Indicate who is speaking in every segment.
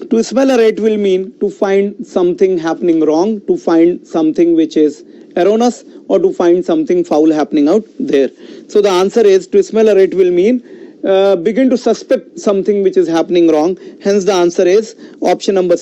Speaker 1: To smell a rat will mean to find something happening wrong, to find something which is erroneous, or to find something foul happening out there. So the answer is, to smell a rat will mean begin to suspect something which is happening wrong. Hence the answer is option number.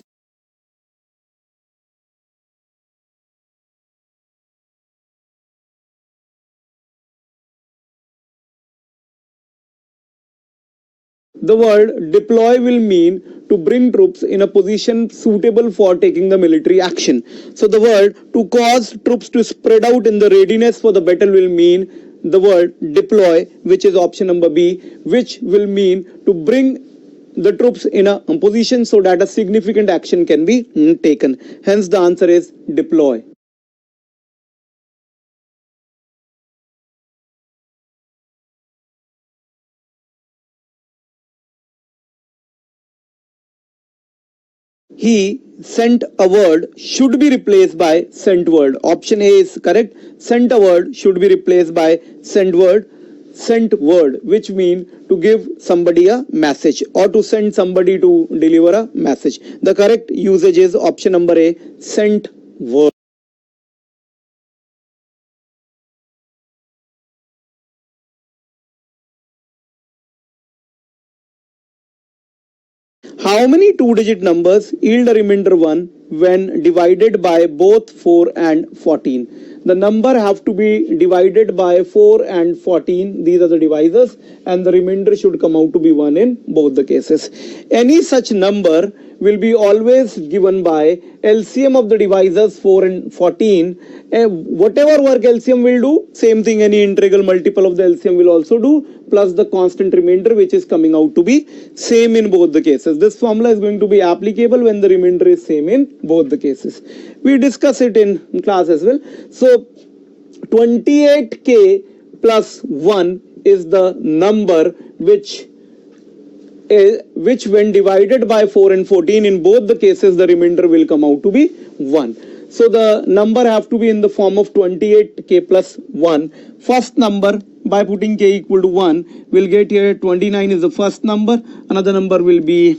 Speaker 1: The word deploy will mean to bring troops in a position suitable for taking the military action. So the word to cause troops to spread out in the readiness for the battle will mean the word deploy, which is option number B, which will mean to bring the troops in a position so that a significant action can be taken. Hence the answer is deploy. He sent a word should be replaced by sent word. Option A is correct. Sent a word should be replaced by sent word. Sent word, which mean to give somebody a message or to send somebody to deliver a message. The correct usage is option number A, sent word. How many two-digit numbers yield a remainder 1 when divided by both 4 and 14? The number have to be divided by 4 and 14. These are the divisors, and the remainder should come out to be 1 in both the cases. Any such number will be always given by LCM of the divisors 4 and 14. Whatever work LCM will do, same thing any integral multiple of the LCM will also do, plus the constant remainder, which is coming out to be same in both the cases. This formula is going to be applicable when the remainder is same in both the cases. We discuss it in class as well. So 28k plus 1 is the number which when divided by 4 and 14 in both the cases the remainder will come out to be 1. So the number have to be in the form of 28k plus 1. First number, by putting k equal to 1, we'll get here 29 is the first number. Another number will be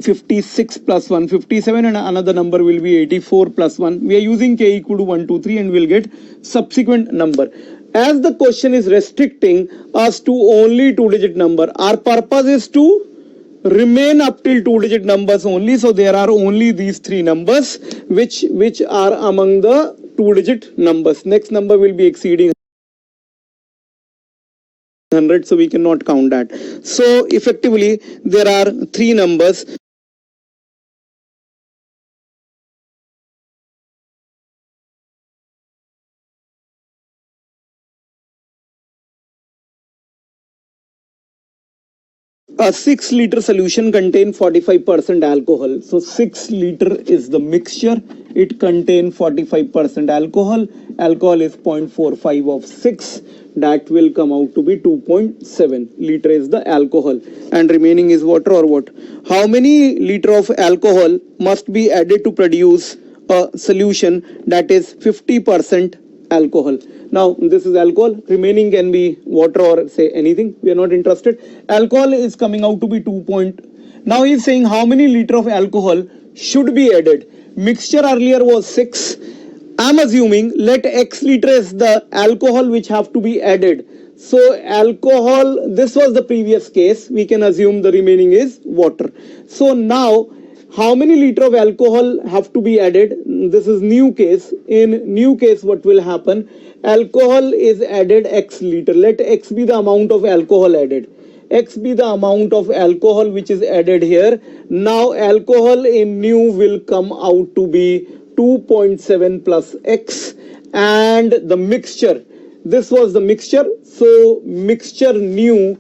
Speaker 1: 56 plus 1, 57, and another number will be 84 plus 1. We are using k equal to 1, 2, 3, and we'll get subsequent number. As the question is restricting us to only two-digit number, our purpose is to remain up till two-digit numbers only. So there are only these three numbers which are among the two-digit numbers. Next number will be exceeding 100, so we cannot count that. So effectively there are three numbers. A 6-liter solution contains 45% alcohol. So 6 liter is the mixture. It contains 45% alcohol. Alcohol is 0.45 of 6. That will come out to be 2.7 liter is the alcohol, and remaining is water or what? How many liter of alcohol must be added to produce a solution that is 50% alcohol? Now this is alcohol, remaining can be water or say anything, we are not interested. Alcohol is coming out to be 2. Now he is saying how many liter of alcohol should be added. Mixture earlier was 6. I'm assuming let x liter is the alcohol which have to be added. So alcohol, this was the previous case, we can assume the remaining is water. So now how many liter of alcohol have to be added? This is new case. In new case what will happen? Alcohol is added x liter. Let x be the amount of alcohol added. X be the amount of alcohol which is added here. Now alcohol in new will come out to be 2.7 plus x, and the mixture, this was the mixture, so mixture new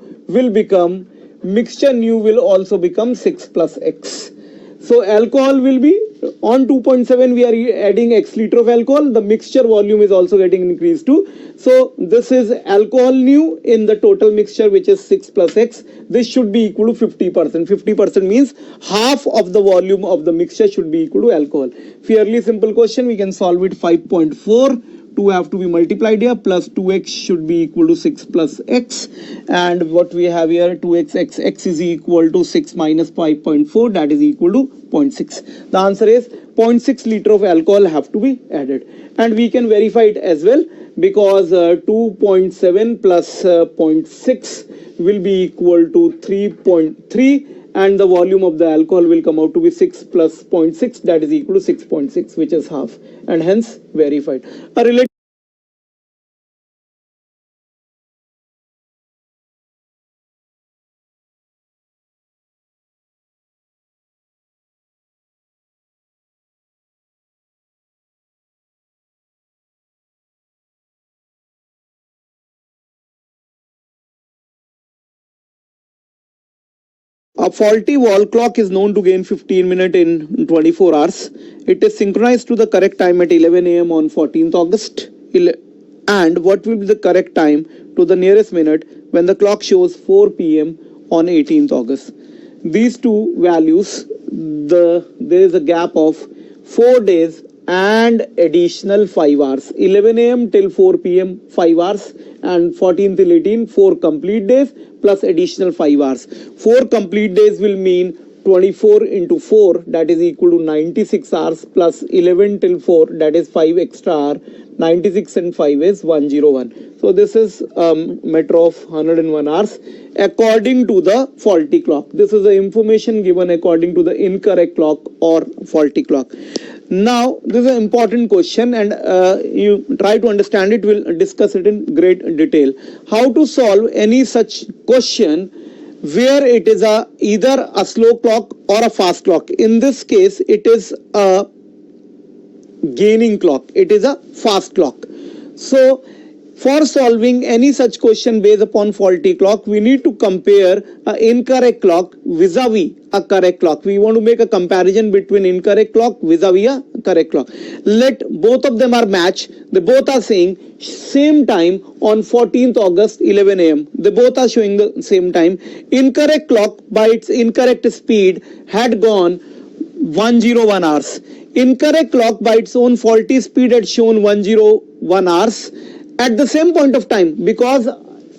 Speaker 1: will also become 6 plus x. So alcohol will be on 2.7, we are adding x liter of alcohol, the mixture volume is also getting increased too. So this is alcohol new in the total mixture, which is 6 plus x. This should be equal to 50%. 50% means half of the volume of the mixture should be equal to alcohol. Fairly simple question, we can solve it. 5.4. 2 have to be multiplied here, plus 2x should be equal to 6 plus x, and what we have here 2x x is equal to 6 minus 5.4, that is equal to 0.6. The answer is 0.6 liter of alcohol have to be added, and we can verify it as well, because 2.7 plus 0.6 will be equal to 3.3, and the volume of the alcohol will come out to be 6 plus 0.6, that is equal to 6.6, which is half, and hence verified. A related A faulty wall clock is known to gain 15 minutes in 24 hours. It is synchronized to the correct time at 11 a.m. on 14th August. And what will be the correct time to the nearest minute when the clock shows 4 p.m. on 18th August? These two values, there is a gap of 4 days and additional 5 hours. 11 a.m. till 4 p.m. 5 hours, and 14 till 18 4 complete days plus additional 5 hours. 4 complete days will mean 24 into 4, that is equal to 96 hours, plus 11 till 4, that is 5 extra hour. 96 and 5 is 101. So this is matter of 101 hours according to the faulty clock. This is the information given according to the incorrect clock or faulty clock. Now this is an important question, and you try to understand it. We'll discuss it in great detail. How to solve any such question where it is either a slow clock or a fast clock. In this case it is a gaining clock, it is a fast clock. So for solving any such question based upon faulty clock, we need to compare an incorrect clock vis-a-vis a correct clock. We want to make a comparison between incorrect clock vis-a-vis a correct clock. Let both of them are matched. They both are saying same time on 14th August 11 a.m. They both are showing the same time. Incorrect clock by its incorrect speed had gone 101 hours. Incorrect clock by its own faulty speed had shown 101 hours at the same point of time, because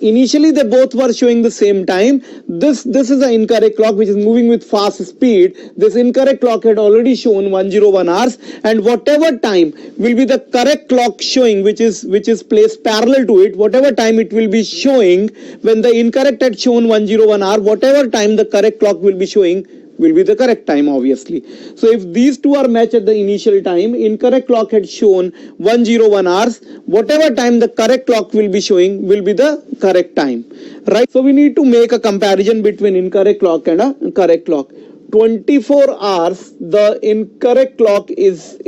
Speaker 1: initially they both were showing the same time. This is an incorrect clock which is moving with fast speed. This incorrect clock had already shown 101 hours, and whatever time will be the correct clock showing, which is placed parallel to it, whatever time it will be showing when the incorrect had shown 101 hour, whatever time the correct clock will be showing will be the correct time, obviously. So if these two are matched at the initial time, incorrect clock had shown 101 hours, whatever time the correct clock will be showing will be the correct time, right? So we need to make a comparison between incorrect clock and a correct clock. 24 hours, the incorrect clock is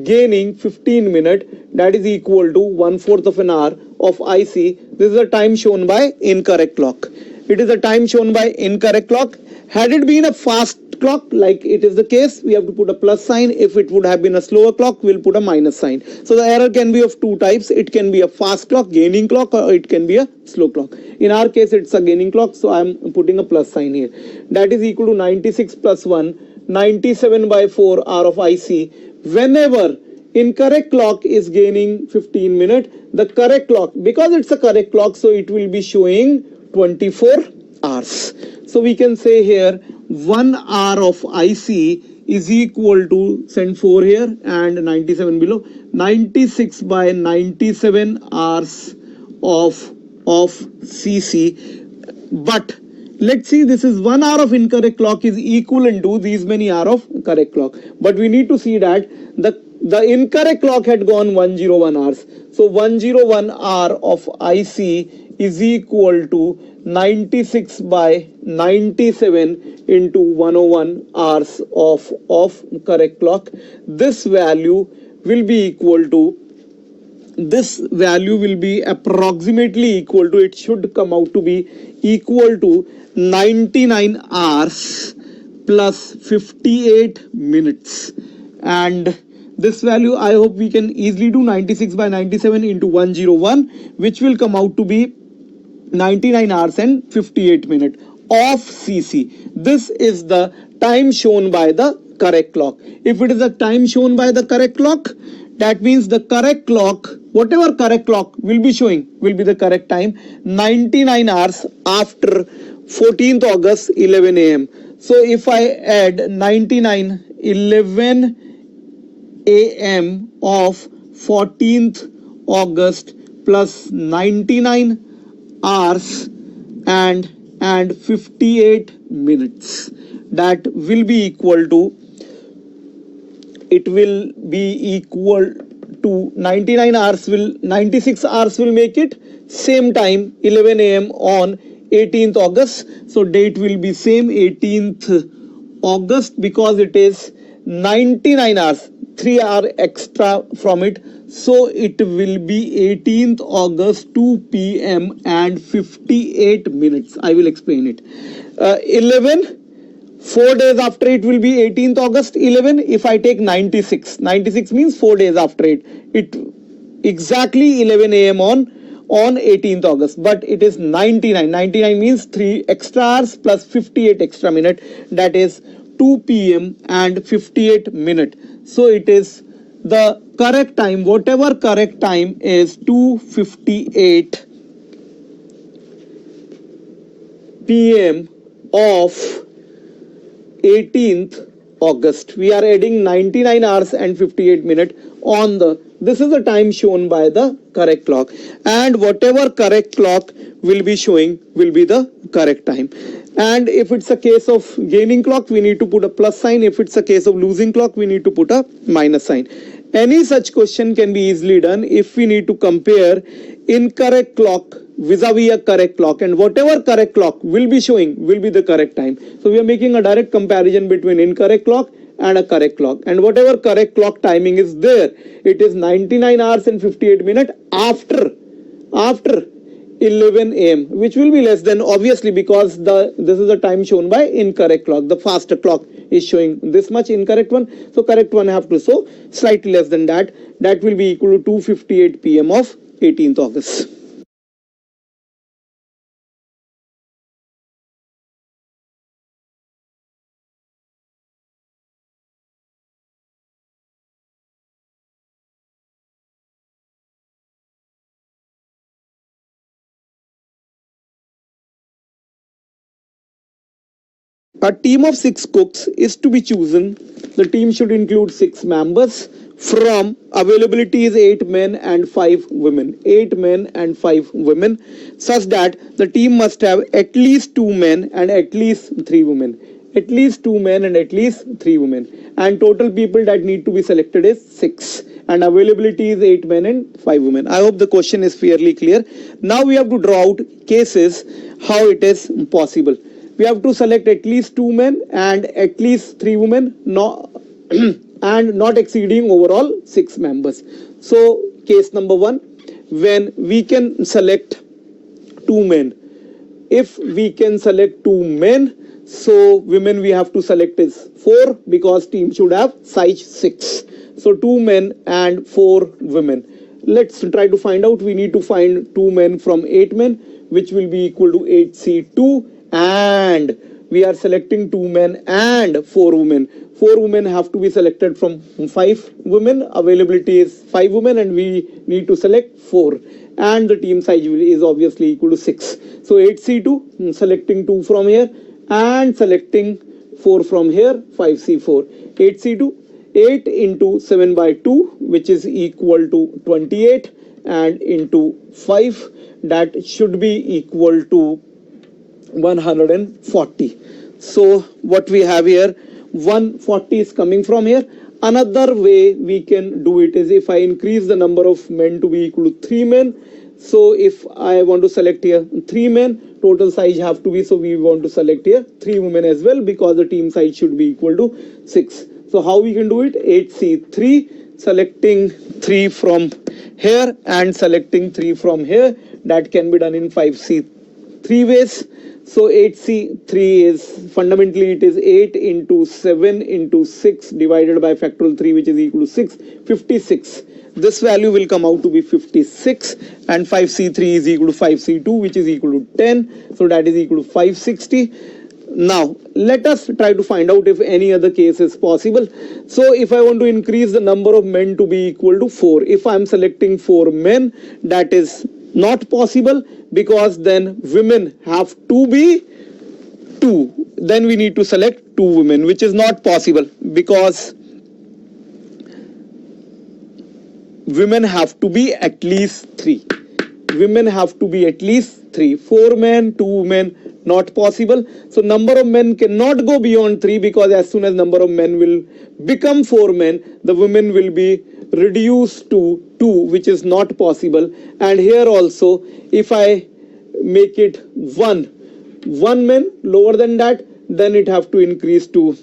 Speaker 1: gaining 15 minutes, that is equal to 1/4 of an hour of IC. This is the time shown by incorrect clock. It is the time shown by incorrect clock. Had it been a fast clock, like it is the case, we have to put a plus sign. If it would have been a slower clock, we'll put a minus sign. So the error can be of two types. It can be a fast clock, gaining clock, or it can be a slow clock. In our case, it's a gaining clock, so I'm putting a plus sign here. That is equal to 96 plus 1, 97 by 4 hour of IC. Whenever incorrect clock is gaining 15 minutes, the correct clock, because it's a correct clock, so it will be showing 24 hours. So we can say here 1 hour of IC is equal to, send 4 here and 97 below, 96 by 97 hours of CC. But let's see, this is 1 hour of incorrect clock is equivalent to these many hours of correct clock. But we need to see that the incorrect clock had gone 101 hours. So 101 hour of IC is equal to 96 by 97 into 101 hours of correct clock. This value will be equal to, this value will be approximately equal to, it should come out to be equal to 99 hours plus 58 minutes. And this value, I hope we can easily do 96 by 97 into 101, which will come out to be 99 hours and 58 minutes of CC. This is the time shown by the correct clock. If it is the time shown by the correct clock, That means the correct clock, whatever correct clock will be showing, will be the correct time, 99 hours after 14th August 11 a.m. So if I add 99 11 a.m. of 14th August plus 99 hours and 58 minutes, that will be equal to, it will be equal to 99 hours will 96 hours will make it same time 11 a.m. on 18th August. So date will be same 18th August because it is 99 hours, 3 hours extra from it. So it will be 18th August 2 p.m. and 58 minutes. I will explain it. 11, 4 days after it will be 18th August 11. If I take 96 means 4 days after it exactly 11 a.m. on 18th August, but it is 99 means 3 extra hours plus 58 extra minute, that is 2 p.m. and 58 minute. So it is the correct time, whatever correct time is 2:58 p.m. of 18th August. We are adding 99 hours and 58 minutes on the, this is the time shown by the correct clock, and whatever correct clock will be showing will be the correct time. And if it's a case of gaining clock, we need to put a plus sign. If it's a case of losing clock, we need to put a minus sign. Any such question can be easily done if we need to compare incorrect clock vis-a-vis a correct clock, and whatever correct clock will be showing will be the correct time. So we are making a direct comparison between incorrect clock and a correct clock, and whatever correct clock timing is there, it is 99 hours and 58 minutes after 11 a.m., which will be less than, obviously, because this is the time shown by incorrect clock. The faster clock is showing this much, incorrect one, so correct one have to show slightly less than that. That will be equal to 2:58 p.m. of 18th August. A team of 6 cooks is to be chosen. The team should include 6 members. From availability is 8 men and 5 women. 8 men and 5 women, such that the team must have at least 2 men and at least 3 women. At least 2 men and at least 3 women. And total people that need to be selected is 6. And availability is 8 men and 5 women. I hope the question is fairly clear. Now we have to draw out cases how it is possible. We have to select at least 2 men and at least 3 women, and not exceeding overall 6 members. So case number 1, when we can select 2 men. If we can select 2 men, so women we have to select is 4, because team should have size 6. So 2 men and 4 women. Let's try to find out. We need to find 2 men from 8 men, which will be equal to 8C2, and we are selecting 2 men and 4 women. 4 women have to be selected from 5 women. Availability is 5 women and we need to select 4. And the team size is obviously equal to 6. So 8C2, selecting 2 from here and selecting 4 from here, 5C4. 8C2, 8 into 7 by 2, which is equal to 28, and into 5, that should be equal to 140. So what we have here, 140 is coming from here. Another way we can do it is if I increase the number of men to be equal to 3 men. So if I want to select here 3 men, total size have to be, so we want to select here 3 women as well, because the team size should be equal to 6. So how we can do it? 8C3, selecting 3 from here and selecting 3 from here. That can be done in 5C3 ways. So 8C3 is, fundamentally it is 8 into 7 into 6 divided by factorial 3, which is equal to 6, 56. This value will come out to be 56, and 5C3 is equal to 5C2, which is equal to 10. So that is equal to 560. Now let us try to find out if any other case is possible. So if I want to increase the number of men to be equal to 4, if I am selecting 4 men, that is not possible, because then women have to be 2. Then we need to select 2 women, which is not possible, because women have to be at least 3. Women have to be at least 3. 4 men, 2 women, not possible. So number of men cannot go beyond 3, because as soon as number of men will become 4 men, the women will be reduced to 2, which is not possible. And here also, if I make it 1 man lower than that, then it have to increase to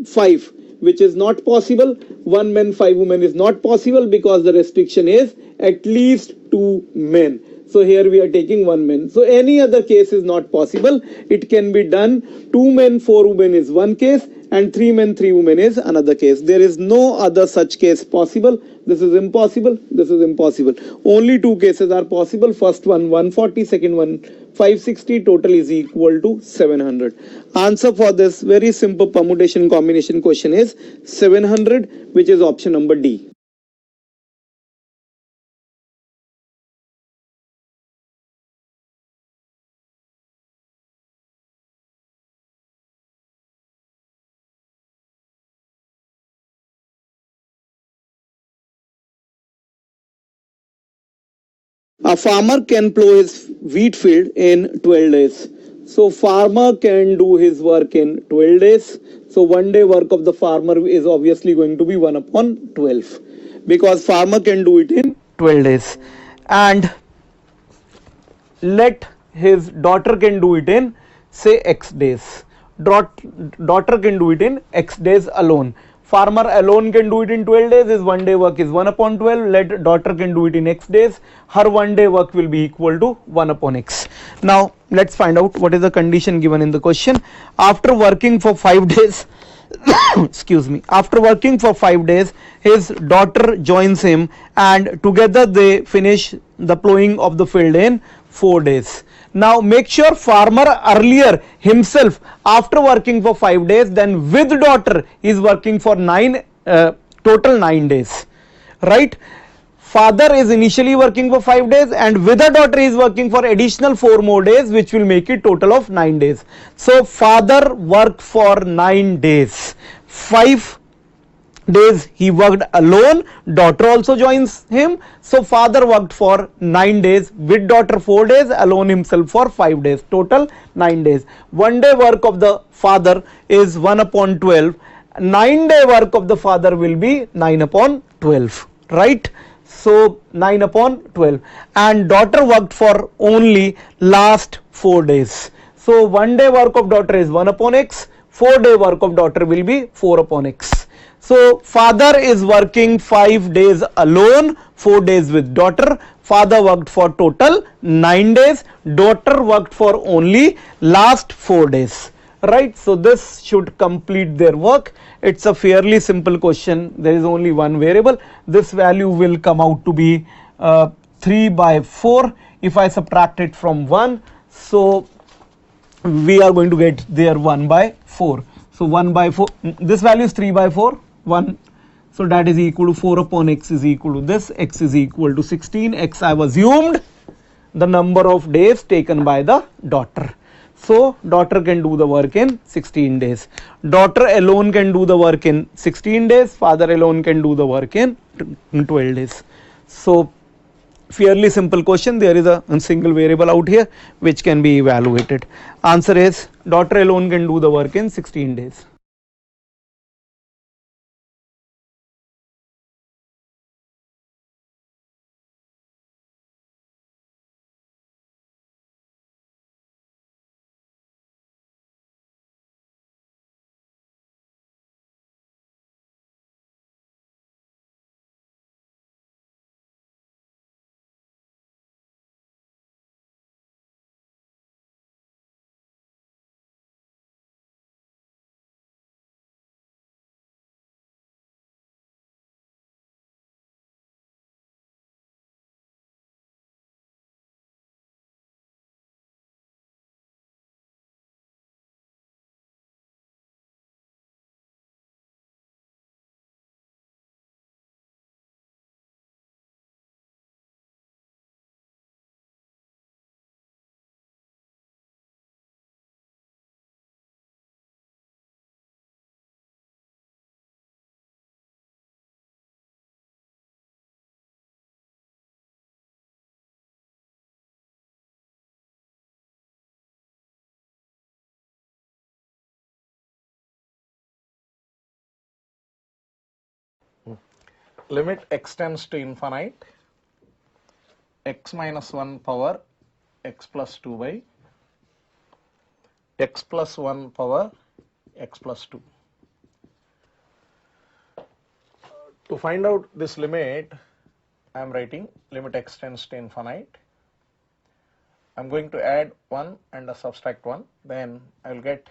Speaker 1: 5, which is not possible. 1 man 5 women is not possible, because the restriction is at least 2 men. So here we are taking 1 man. So any other case is not possible. It can be done 2 men 4 women is one case, and 3 men 3 women is another case. There is no other such case possible. This is impossible. This is impossible. Only 2 cases are possible. First one 140, second one 560. Total is equal to 700. Answer for this very simple permutation combination question is 700, which is option number D. A farmer can plow his wheat field in 12 days. So farmer can do his work in 12 days. So 1 day work of the farmer is obviously going to be 1 upon 12, because farmer can do it in 12 days. And let his daughter can do it in, say, X days. Daughter can do it in X days alone. Farmer alone can do it in 12 days. His 1 day work is 1 upon 12. Let daughter can do it in X days. Her 1 day work will be equal to 1 upon X. Now let's find out what is the condition given in the question. After working for 5 days, excuse me, after working for 5 days, his daughter joins him, and together they finish the plowing of the field in 4 days. Now make sure farmer earlier himself, after working for 5 days, then with daughter is working for total 9 days, right? Father is initially working for 5 days, and with a daughter is working for additional 4 more days, which will make it total of 9 days. So father worked for 9 days. 5 days he worked alone, daughter also joins him. So father worked for 9 days, with daughter 4 days, alone himself for 5 days, total 9 days. 1 day work of the father is 1 upon 12. 9 day work of the father will be 9 upon 12, right? So 9 upon 12, and daughter worked for only last 4 days. So 1 day work of daughter is 1 upon X, 4 day work of daughter will be 4 upon X. So father is working 5 days alone, 4 days with daughter. Father worked for total 9 days, daughter worked for only last 4 days, right? So this should complete their work. It's a fairly simple question. There is only one variable. This value will come out to be 3 by 4 if I subtract it from 1. So we are going to get there 1 by 4. So 1 by 4, this value is 3 by 4, 1. So that is equal to 4 upon X is equal to this. X is equal to 16. X I have assumed the number of days taken by the daughter. So daughter can do the work in 16 days. Daughter alone can do the work in 16 days. Father alone can do the work in 12 days. So fairly simple question. There is a single variable out here which can be evaluated. Answer is daughter alone can do the work in 16 days.
Speaker 2: limit x tends to infinite, x minus 1 power x plus 2 by x plus 1 power x plus 2. To find out this limit, I am writing limit x tends to infinite. I am going to add 1 and subtract 1, then I will get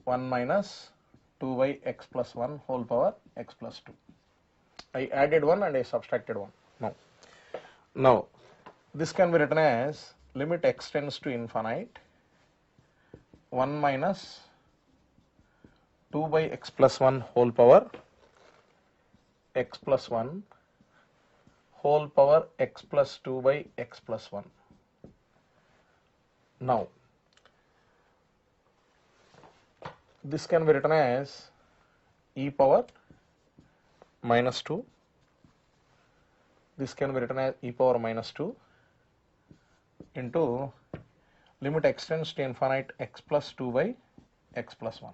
Speaker 2: 1 minus 2 by x plus 1 whole power x plus 2. I added 1 and I subtracted 1. Now this can be written as limit x tends to infinite 1 minus 2 by x plus 1 whole power x plus 1 whole power x plus 2 by x plus 1. Now this can be written as e power minus 2. This can be written as e power minus 2 into limit x tends to infinite x plus 2 by x plus 1.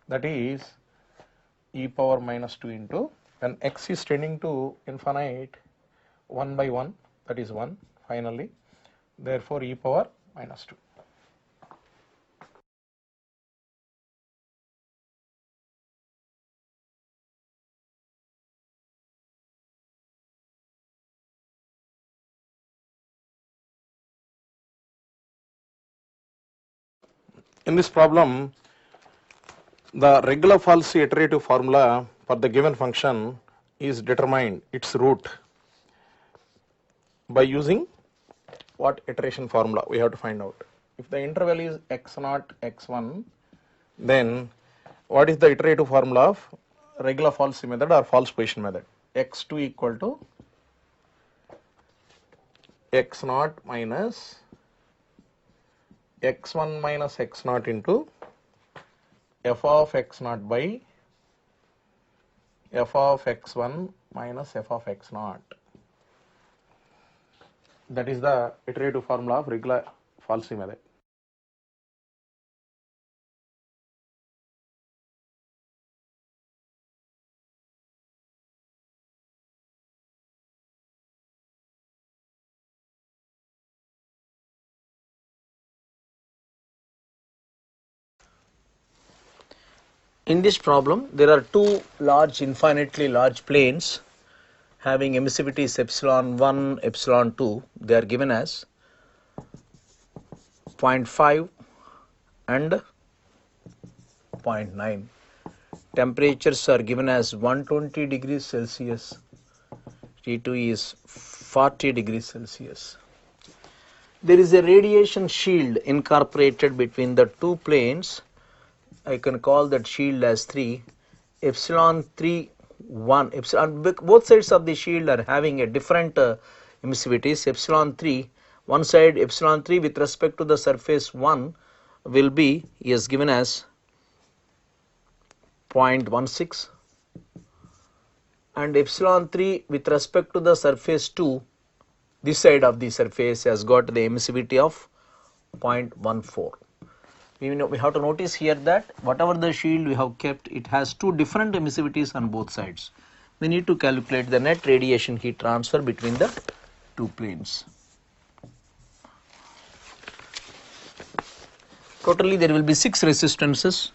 Speaker 2: That is e power minus 2 into, when x is tending to infinite, 1 by 1, that is 1 finally, therefore e power minus 2. In this problem, the regular false iterative formula for the given function is determined, its root, by using what iteration formula we have to find out. If the interval is x0, x1, then what is the iterative formula of regular false method or false position method? x2 equal to x0 minus x1 minus x0 into f of x0 by f of x1 minus f of x0. That is the iterative formula of regular false method.
Speaker 3: In this problem, there are two infinitely large planes having emissivities epsilon 1, epsilon 2. They are given as 0.5 and 0.9. Temperatures are given as 120 degrees Celsius. T2 is 40 degrees Celsius. There is a radiation shield incorporated between the two planes. I can call that shield as 3. Epsilon 3, 1. Both sides of the shield are having a different emissivities. Epsilon 3, one side epsilon 3 with respect to the surface 1 will be is given as 0.16, and epsilon 3 with respect to the surface 2, this side of the surface has got the emissivity of 0.14. We have to notice here that whatever the shield we have kept, it has two different emissivities on both sides. We need to calculate the net radiation heat transfer between the two planes. Totally there will be 6 resistances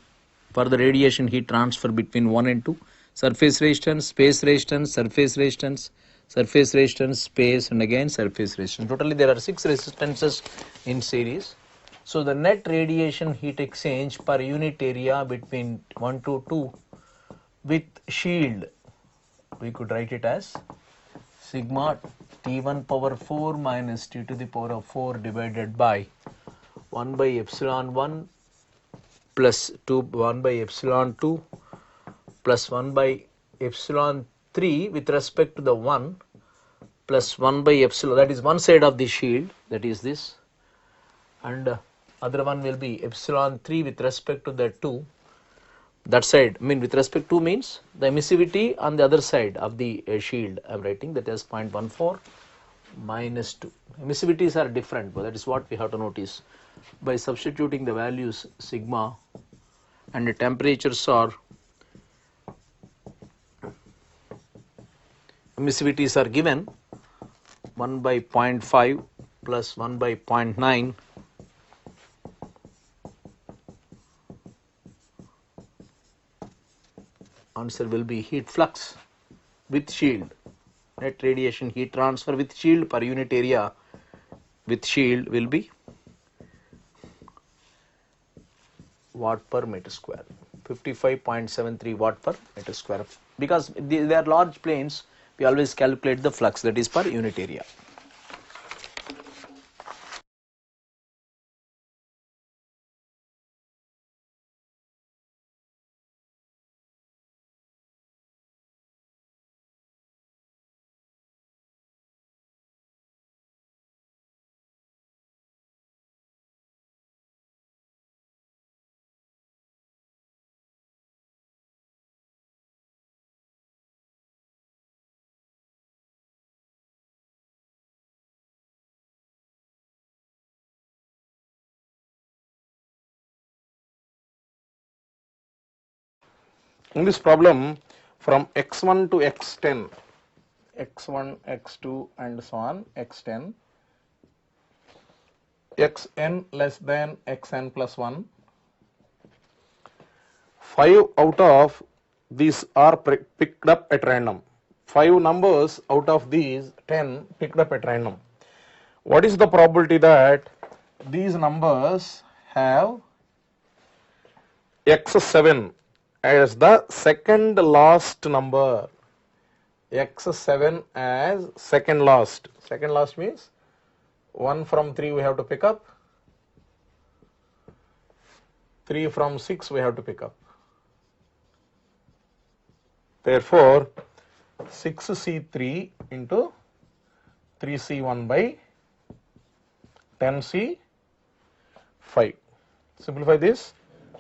Speaker 3: for the radiation heat transfer between 1 and 2. Surface resistance, space resistance, surface resistance, surface resistance, space, and again surface resistance. Totally there are 6 resistances in series. So the net radiation heat exchange per unit area between 1 to 2 with shield, we could write it as sigma T1 power 4 minus T to the power of 4 divided by 1 by epsilon 1 plus 1 by epsilon 2 plus 1 by epsilon 3 with respect to the 1 plus 1 by epsilon, that is one side of the shield, that is this, and other one will be epsilon 3 with respect to the 2, that side, with respect to means the emissivity on the other side of the shield I am writing, that is 0.14 minus 2. Emissivities are different, but that is what we have to notice by substituting the values sigma, and the temperatures are Emissivities are given 1 by 0.5 plus 1 by 0.9 answer will be heat flux with shield. Net radiation heat transfer with shield per unit area with shield will be watt per meter square, 55.73 watt per meter square. Because they are large planes, we always calculate the flux, that is per unit area.
Speaker 2: In this problem, from x1 to x10, x1, x2 and so on, x10, xn less than xn plus 1, 5 out of these are picked up at random. 5 numbers out of these 10 picked up at random. What is the probability that these numbers have x7 as the second last number? X7 as second last. Second last means 1 from 3 we have to pick up, 3 from 6 we have to pick up. Therefore, 6C3 into 3C1 by 10C5. Simplify this,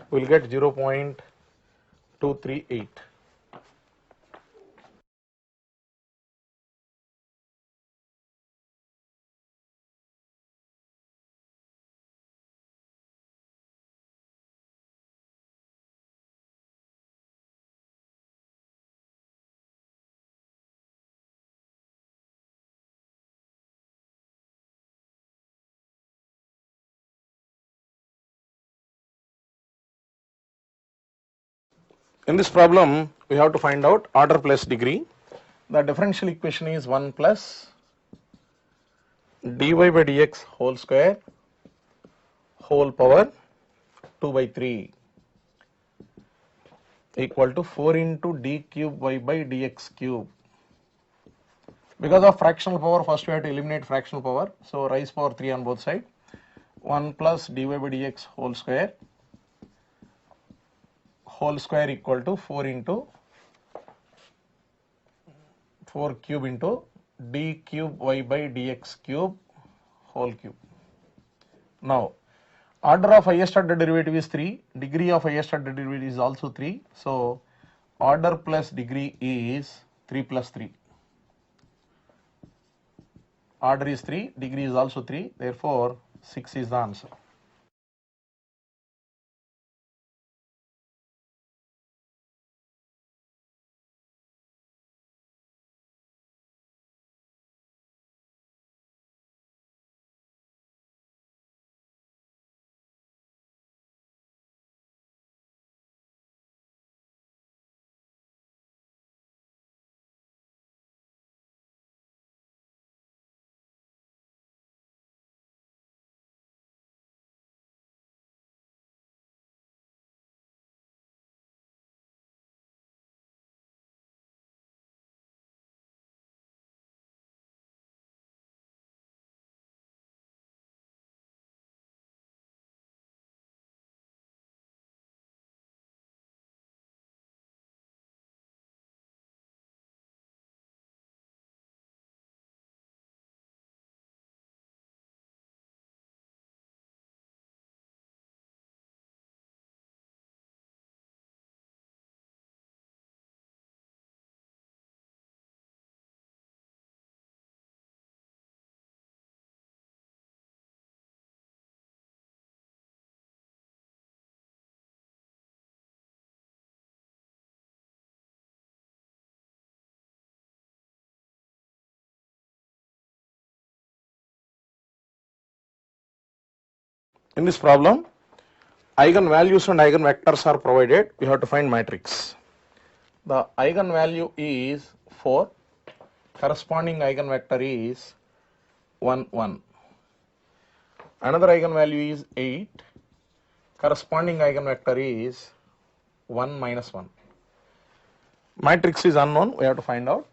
Speaker 2: we will get 0.238. In this problem, we have to find out order plus degree. The differential equation is 1 plus dy by dx whole square whole power 2 by 3 equal to 4 into d cube y by dx cube. Because of fractional power, first we have to eliminate fractional power. So raise power 3 on both sides. 1 plus dy by dx whole square equal to 4 into 4 cube into d cube y by dx cube whole cube. Now, order of highest order derivative is 3, degree of highest order derivative is also 3. So, order plus degree is 3 plus 3. Order is 3, degree is also 3, therefore 6 is the answer. In this problem, eigenvalues and eigenvectors are provided. We have to find matrix. The eigenvalue is 4, corresponding eigenvector is 1, 1. Another eigenvalue is 8, corresponding eigenvector is 1 minus 1. Matrix is unknown, we have to find out.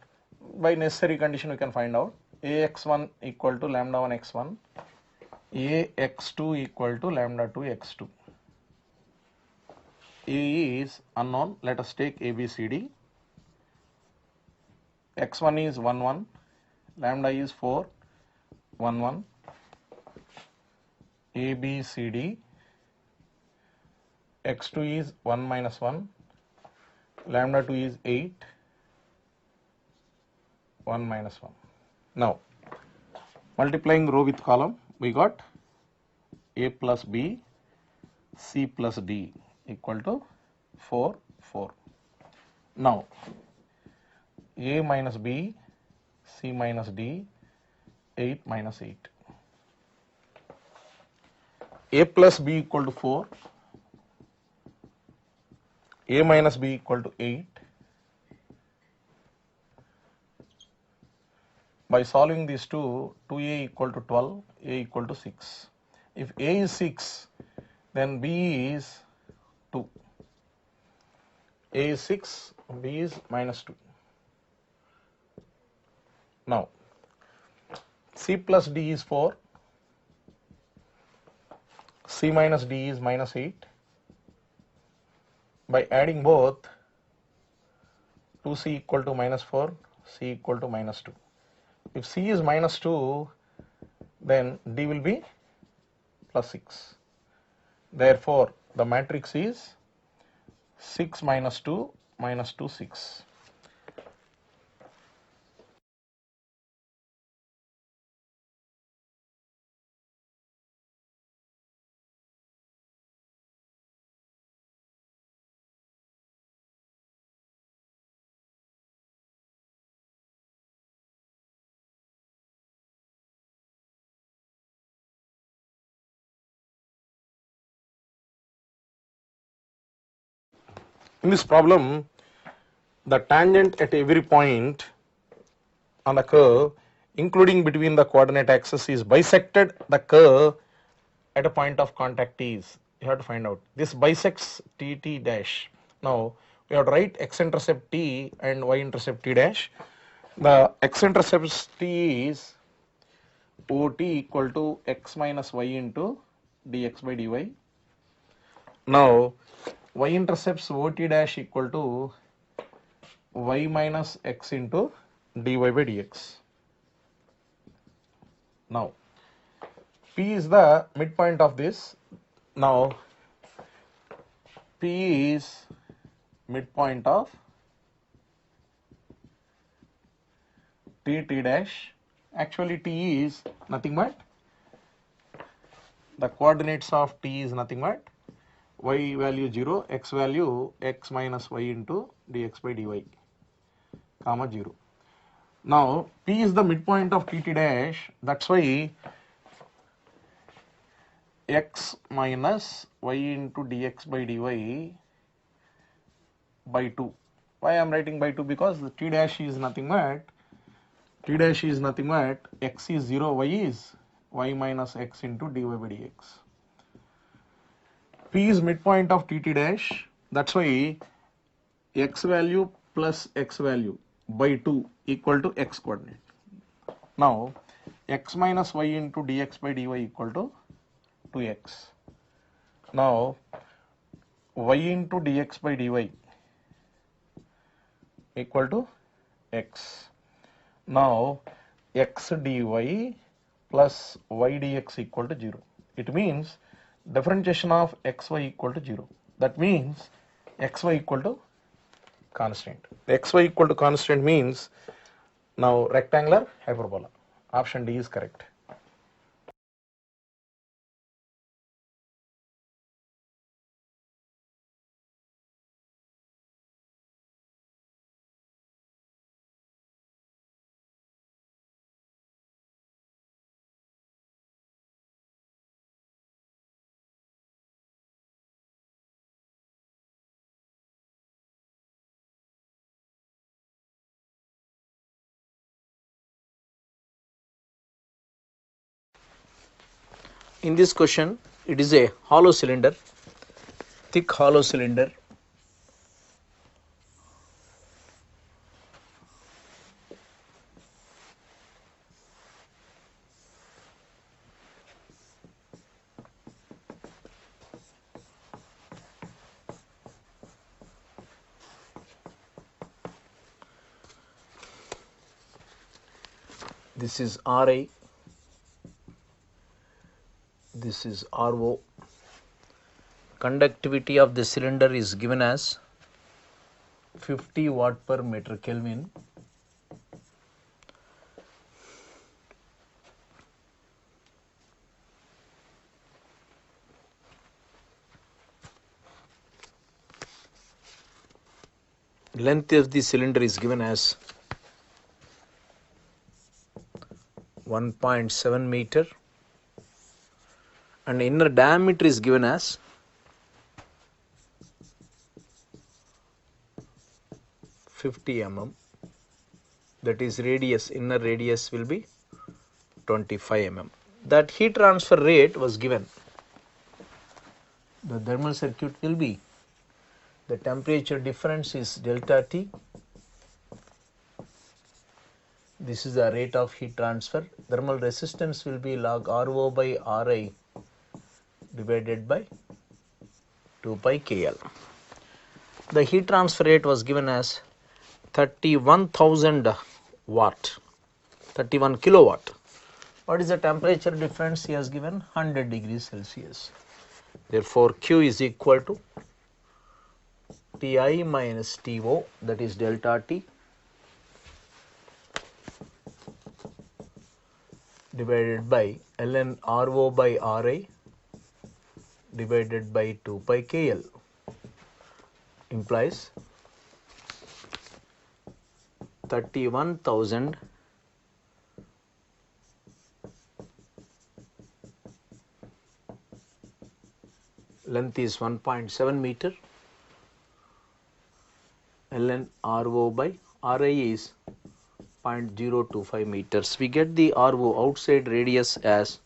Speaker 2: By necessary condition we can find out. Ax1 equal to lambda 1 x1, Ax2 equal to lambda 2 x2. A is unknown, let us take ABCD. X1 is 1, 1, lambda is 4, 1, 1, ABCD. X2 is 1 minus 1, lambda 2 is 8, 1 minus 1. Now, multiplying row with column, we got A plus B, C plus D equal to 4, 4. Now, A minus B, C minus D, 8 minus 8. A plus B equal to 4, A minus B equal to 8. By solving these two, 2A equal to 12, A equal to 6. If A is 6, then B is 2. A is 6, B is minus 2. Now, C plus D is 4, C minus D is minus 8. By adding both, 2C equal to minus 4, C equal to minus 2. If C is minus 2, then D will be plus 6. Therefore, the matrix is 6 minus 2 minus 2, 6. In this problem, the tangent at every point on the curve, including between the coordinate axis, is bisected the curve at a point of contact T is. You have to find out. This bisects T dash. Now, we have to write x-intercept T and y-intercept T dash. The x-intercept T is OT equal to x minus y into dx by dy. Now, y-intercepts OT dash equal to y minus x into dy by dx. Now, P is the midpoint of this. Now, P is midpoint of T dash. Actually, T is nothing but the coordinates of T is nothing but y value 0, x value x minus y into dx by dy, comma 0. Now, P is the midpoint of T dash, that's why x minus y into dx by dy by 2. Why I am writing by 2? Because the T dash is nothing but x is 0, y is y minus x into dy by dx. P is midpoint of T dash, that's why x value plus x value by 2 equal to x coordinate. Now, x minus y into dx by dy equal to 2x. Now, y into dx by dy equal to x. Now, x dy plus y dx equal to 0. It means differentiation of xy equal to 0. That means xy equal to constant. The xy equal to constant means now rectangular hyperbola. Option D is correct.
Speaker 3: In this question, it is a hollow cylinder, thick hollow cylinder. This is Ri, this is Ro. Conductivity of the cylinder is given as 50 watt per meter Kelvin. Length of the cylinder is given as 1.7 meter and inner diameter is given as 50 mm, that is radius, inner radius will be 25 mm. That heat transfer rate was given. The thermal circuit will be, the temperature difference is delta T. This is the rate of heat transfer. Thermal resistance will be log Rho by Ri divided by 2 pi KL. The heat transfer rate was given as 31,000 watt, 31 kilowatt. What is the temperature difference? He has given 100 degrees Celsius. Therefore, Q is equal to Ti minus To, that is delta T, divided by ln Rho by Ri divided by 2 pi KL, implies 31,000 length is 1.7 meter, ln Rho by Ri is 0.025 meters. We get the Rho outside radius as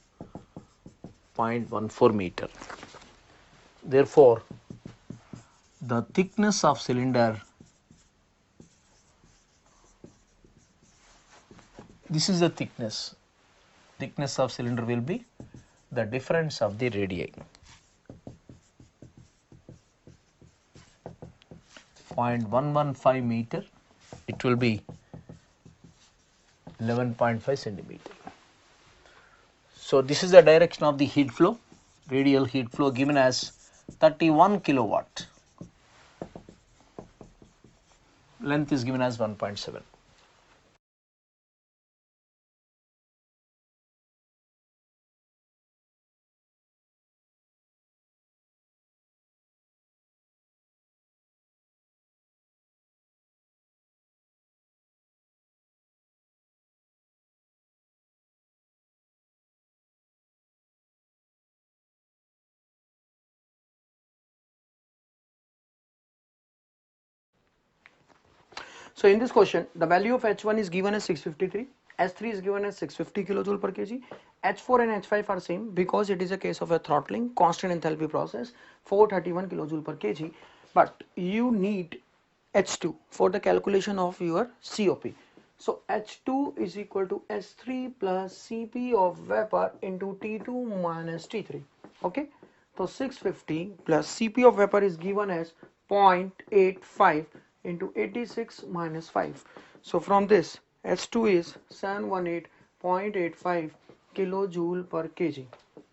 Speaker 3: 0.14 meter. Therefore, the thickness of cylinder, this is the thickness of cylinder will be the difference of the radii. 0.115 meter, it will be 11.5 centimeter. So this is the direction of the heat flow, radial heat flow given as 31 kilowatt. Length is given as 1.7.
Speaker 4: So in this question, the value of H1 is given as 653, H3 is given as 650 kilojoule per kg, H4 and H5 are same because it is a case of a throttling constant enthalpy process, 431 kilojoule per kg, but you need H2 for the calculation of your COP. So H2 is equal to S3 plus Cp of vapor into T2 minus T3. Okay, so 650 plus Cp of vapor is given as 0.85 into 86 minus 5. So from this, H2 is 718.85 kilojoule per kg.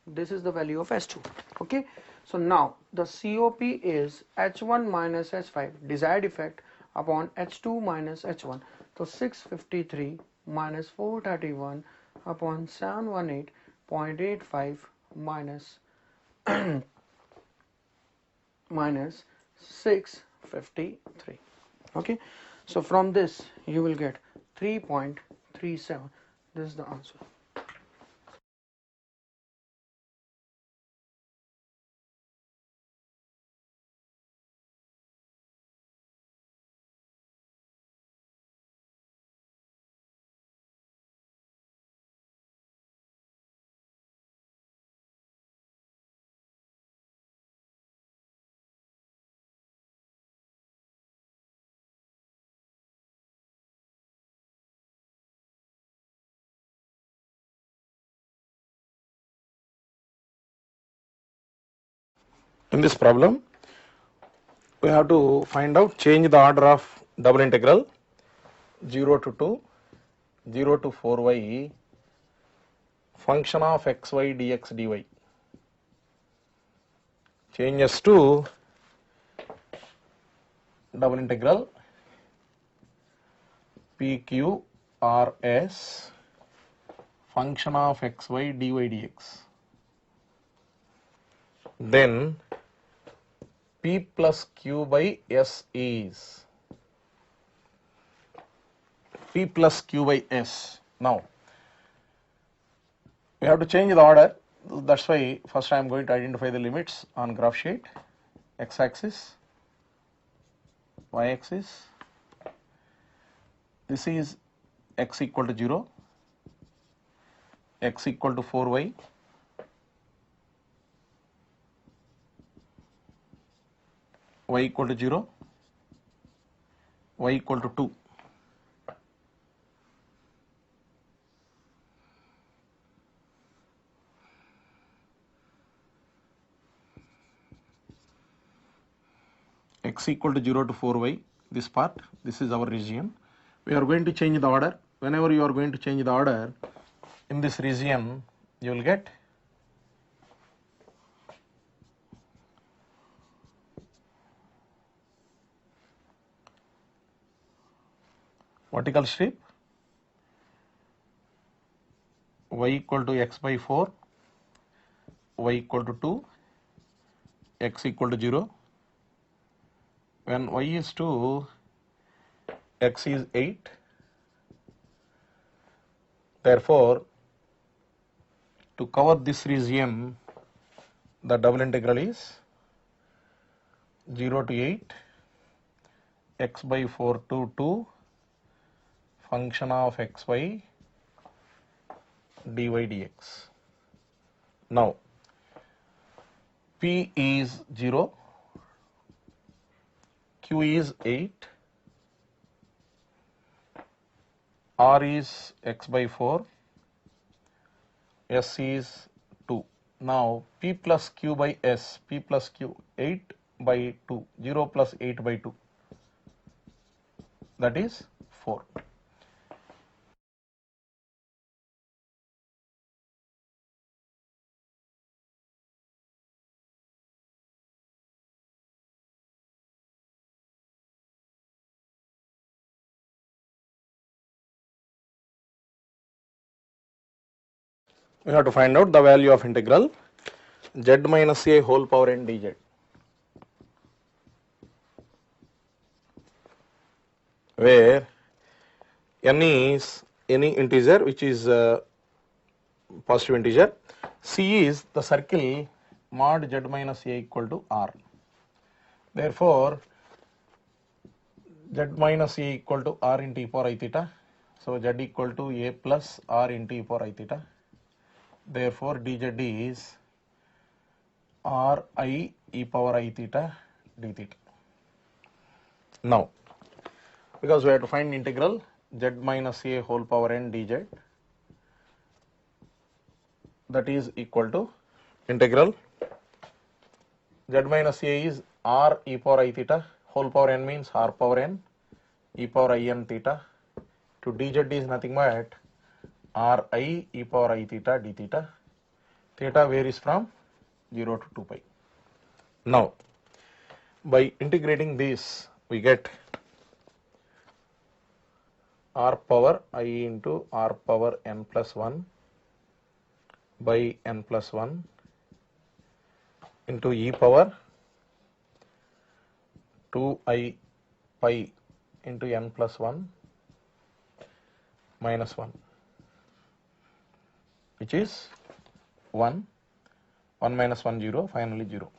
Speaker 4: This is the value of H2. Okay, so now the COP is H1 minus H5, desired effect upon H2 minus H1. So 653 minus 431 upon 718.85 minus minus 653. Okay, so from this you will get 3.37. This is the answer.
Speaker 2: In this problem, we have to find out, change the order of double integral 0 to 2, 0 to 4y, function of xy dx dy. Changes to double integral PQRS, function of xy dy dx. Then P plus Q by S is P plus Q by S. Now, we have to change the order. That's why first I am going to identify the limits on graph sheet. X-axis, Y-axis. This is x equal to 0, x equal to 4y, y equal to 0, y equal to 2. X equal to 0 to 4y, this part, this is our region. We are going to change the order. Whenever you are going to change the order, in this region, you will get vertical strip, y equal to x by 4, y equal to 2, x equal to 0. When y is 2, x is 8. Therefore, to cover this region, the double integral is 0 to 8, x by 4 to 2, function of xy dy dx. Now, P is 0, Q is 8, R is x by 4, S is 2. Now, P plus Q by S, P plus Q 8 by 2, 0 plus 8 by 2, that is 4. We have to find out the value of integral z minus a whole power n dz, where n is any integer which is positive integer, c is the circle mod z minus a equal to r. Therefore, z minus a equal to r into e power I theta. So, z equal to a plus r into e power I theta. Therefore, dz is r I e power I theta d theta. Now, because we have to find integral z minus a whole power n dz, that is equal to integral z minus a is r e power I theta, whole power n means r power n, e power I n theta, to dz is nothing but r I e power I theta d theta. Theta varies from 0 to 2 pi. Now, by integrating this, we get r power I into r power n plus 1 by n plus 1 into e power 2i pi into n plus 1 minus 1, which is 1, 1 minus 1 0, finally 0.